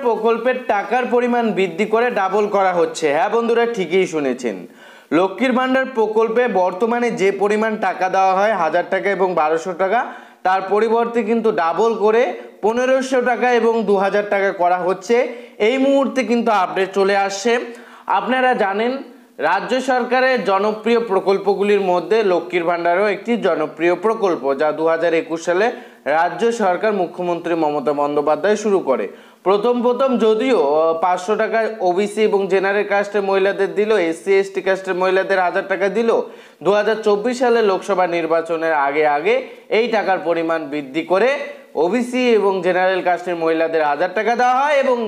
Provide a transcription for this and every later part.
প্রকল্পের টাকার পরিমাণ বৃদ্ধি করে ডাবল করা হচ্ছে। হ্যাঁ বন্ধুরা, ঠিকই শুনেছেন। লক্ষ্মীর ভান্ডার প্রকল্পে বর্তমানে যে পরিমাণ টাকা দেওয়া হয় 1000 টাকা এবং 1200 টাকা, তার পরিবর্তে কিন্তু ডাবল করে 1500 টাকা এবং 2000 টাকা করা হচ্ছে। এই মুহূর্তে কিন্তু আপডেট চলে আসছে। আপনারা জানেন রাজ্য সরকারের জনপ্রিয় প্রকল্পগুলির মধ্যে লক্ষ্মীর ভান্ডারও একটি জনপ্রিয় প্রকল্প, যা 2021 সালে রাজ্য সরকার মুখ্যমন্ত্রী মমতা বন্দ্যোপাধ্যায় শুরু করে। প্রথম যদিও 500 টাকা ওবিসি এবং জেনারেল কাস্টের মহিলাদের দিল, এসসি এসটি কাস্টের মহিলাদের 1000 টাকা দিল। 2024 সালে লোকসভা নির্বাচনের আগে এই টাকার পরিমাণ বৃদ্ধি করে ওবিসি এবং জেনারেল কাস্টের মহিলাদের 1000 টাকা দেওয়া হয় এবং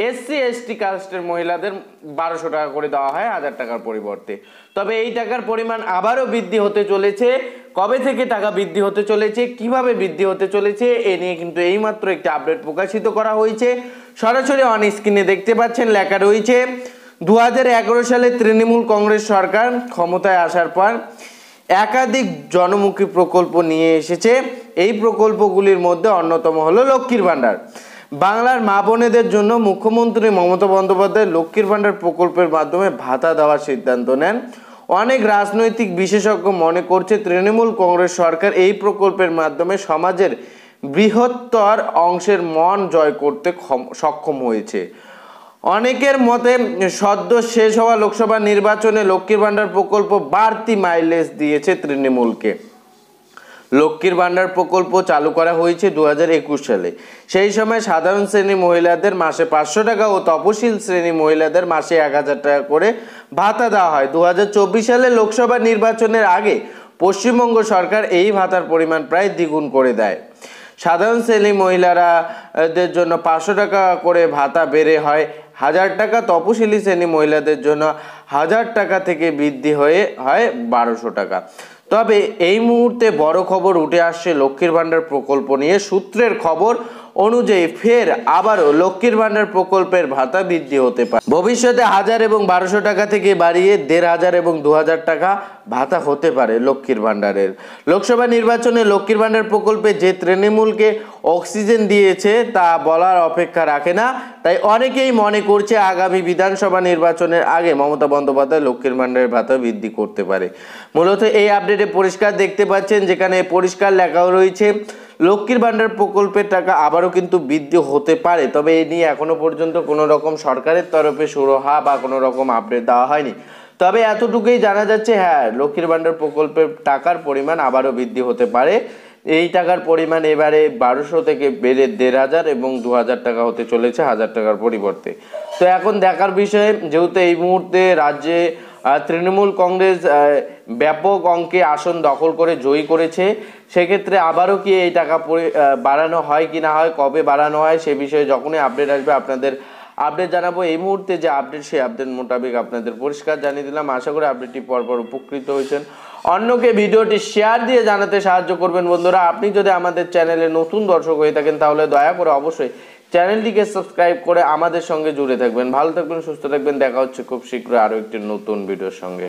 এসসি এসটি কাস্টের মহিলাদের 1200 টাকা করে দেওয়া হয় 1000 টাকার পরিবর্তে। তবে এই টাকার পরিমাণ আবারও বৃদ্ধি হতে চলেছে। কবে থেকে টাকা বৃদ্ধি হতে চলেছে, কিভাবে বৃদ্ধি হতে চলেছে, এ নিয়ে কিন্তু এইমাত্র একটি আপডেট প্রকাশিত করা হয়েছে। সরাসরি অন স্ক্রিনে দেখতে পাচ্ছেন, লেখা রয়েছে 2011 সালে তৃণমূল কংগ্রেস সরকার ক্ষমতায় আসার পর একাধিক জনমুখী প্রকল্প নিয়ে এসেছে। এই প্রকল্পগুলির মধ্যে অন্যতম হলো লক্ষ্মীর ভান্ডার। বাংলার মা বোনেদের জন্য মুখ্যমন্ত্রী মমতা বন্দ্যোপাধ্যায় লক্ষ্মীর ভান্ডার প্রকল্পের মাধ্যমে ভাতা দেওয়ার সিদ্ধান্ত নেন। অনেক রাজনৈতিক বিশেষজ্ঞ মনে করছে তৃণমূল কংগ্রেস সরকার এই প্রকল্পের মাধ্যমে সমাজের বৃহত্তর অংশের মন জয় করতে সক্ষম হয়েছে। অনেকের মতে সদ্য শেষ হওয়া লোকসভা নির্বাচনে লক্ষ্মীর ভান্ডার প্রকল্প বাড়তি মাইলেজ দিয়েছে তৃণমূলকে। লক্ষ্মীর ভান্ডার প্রকল্প চালু করা হয়েছে 2021 সালে। সেই সময় সাধারণ শ্রেণী মহিলাদের মাসে 500 টাকা ও তপশিল শ্রেণী মহিলাদের মাসে 1000 টাকা করে ভাতা দেওয়া হয়। 2024 সালে লোকসভা নির্বাচনের আগে পশ্চিমবঙ্গ সরকার এই ভাতার পরিমাণ প্রায় দ্বিগুণ করে দেয়। সাধারণ শ্রেণী মহিলাদের জন্য 500 টাকা করে ভাতা বেড়ে হয় 1000 টাকা, তপশিলি শ্রেণী মহিলাদের জন্য 1000 টাকা থেকে বৃদ্ধি হয়ে হয় 1200 টাকা। তবে এই মুহূর্তে বড় খবর উঠে আসছে লক্ষ্মীর ভান্ডার প্রকল্প নিয়ে। সূত্রের খবর অনুযায়ী ফের আবারও লক্ষ্মীর ভান্ডার প্রকল্পের ভাতা বৃদ্ধি হতে পারে। ভবিষ্যতে 1000 এবং 1200 টাকা থেকে বাড়িয়ে 1500 এবং 2000 টাকা ভাতা হতে পারে লক্ষ্মীর ভান্ডারের। লোকসভা নির্বাচনে লক্ষ্মীর ভান্ডার প্রকল্পে যে তৃণমূলকে অক্সিজেন দিয়েছে তা বলার অপেক্ষা রাখে না। তাই অনেকেই মনে করছে আগামী বিধানসভা নির্বাচনের আগে মমতা বন্দ্যোপাধ্যায় লক্ষ্মীর ভান্ডারের ভাতা বৃদ্ধি করতে পারে। মূলত এই আপডেটে পরিষ্কার দেখতে পাচ্ছেন, যেখানে পরিষ্কার লেখাও রয়েছে লক্ষ্মীর ভান্ডার প্রকল্পের টাকা আবারও কিন্তু বৃদ্ধি হতে পারে। তবে এই নিয়ে এখনো পর্যন্ত কোনো রকম সরকারের তরফে সুরাহা বা কোনো রকম আপডেট দেওয়া হয়নি। তবে এতটুকুই জানা যাচ্ছে, হ্যাঁ, লক্ষ্মীর ভান্ডার প্রকল্পের টাকার পরিমাণ আবারও বৃদ্ধি হতে পারে। এই টাকার পরিমাণ এবারে 1200 থেকে বেড়ে 1500 এবং 2000 টাকা হতে চলেছে 1000 টাকার পরিবর্তে। তো এখন দেখার বিষয়, যেহেতু এই মুহূর্তে রাজ্যে তৃণমূল কংগ্রেস ব্যাপক অঙ্কে আসন দখল করে জয়ী করেছে, সেক্ষেত্রে আবারও কি এই টাকা বাড়ানো হয় কি না হয়, কবে বাড়ানো হয়, সে বিষয়ে যখনই আপডেট আসবে আপনাদের আপডেট জানাবো। এই মুহূর্তে যে আপডেট, সেই আপডেট মোতাবেক আপনাদের পরিষ্কার জানিয়ে দিলাম। আশা করি আপডেটটি পরপর উপকৃত হয়েছেন। অন্যকে ভিডিওটি শেয়ার দিয়ে জানাতে সাহায্য করবেন বন্ধুরা। আপনি যদি আমাদের চ্যানেলে নতুন দর্শক হয়ে থাকেন তাহলে দয়া করে অবশ্যই চ্যানেলটিকে সাবস্ক্রাইব করে আমাদের সঙ্গে জুড়ে থাকবেন। ভালো থাকবেন, সুস্থ থাকবেন। দেখা হচ্ছে খুব শীঘ্রই আরও একটি নতুন ভিডিওর সঙ্গে।